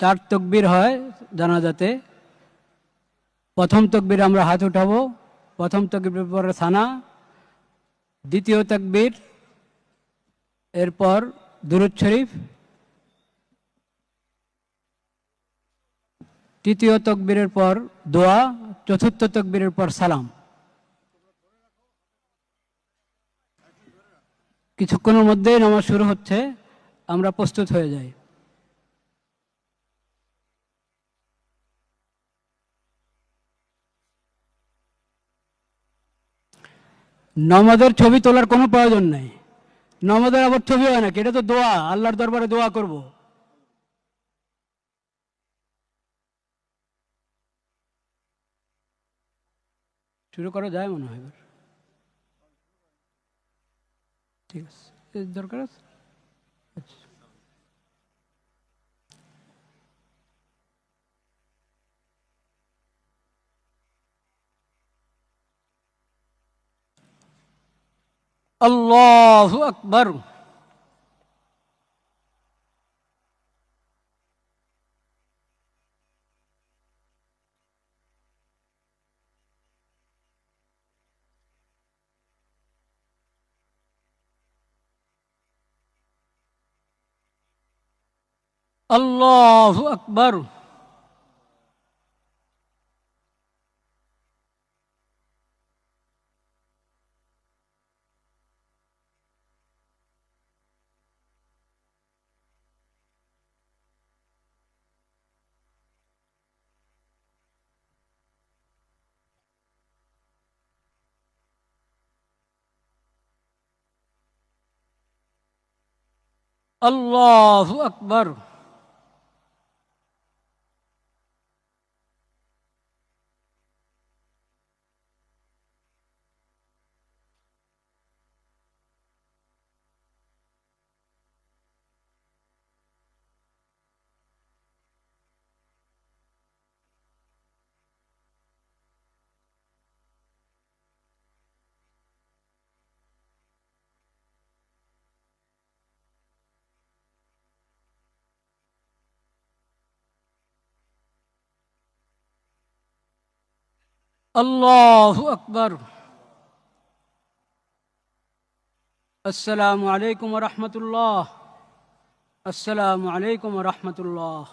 4 তাকবীর হয় জানাজাতে। প্রথম তাকবীর আমরা হাত উঠাবো, প্রথম তাকবীরের পরে সানা, দ্বিতীয় তাকবীর, এরপর দুরূদ শরীফ, তৃতীয় তাকবীরের পর দোয়া, চতুর্থ তাকবীরের পর সালাম। কিছুক্ষণের মধ্যেই নামাজ শুরু হচ্ছে, আমরা প্রস্তুত হয়ে যাই। নামাজের ছবি তোলার কোনো প্রয়োজন নেই। নামাজের আবার ছবি হয় নাকি? এটা তো দোয়া, আল্লাহর দরবারে দোয়া করব। শুরু করা যায় মনে হয় এবার। ঠিক আছে, এর দরকার আছে। আচ্ছা। আল্লাহু আকবার। আল্লাহু আকবার। আল্লাহু আকবার। আল্লাহু আকবার। আসসালামু আলাইকুম ওয়া রাহমাতুল্লাহ। আসসালামু আলাইকুম ওয়া রাহমাতুল্লাহ।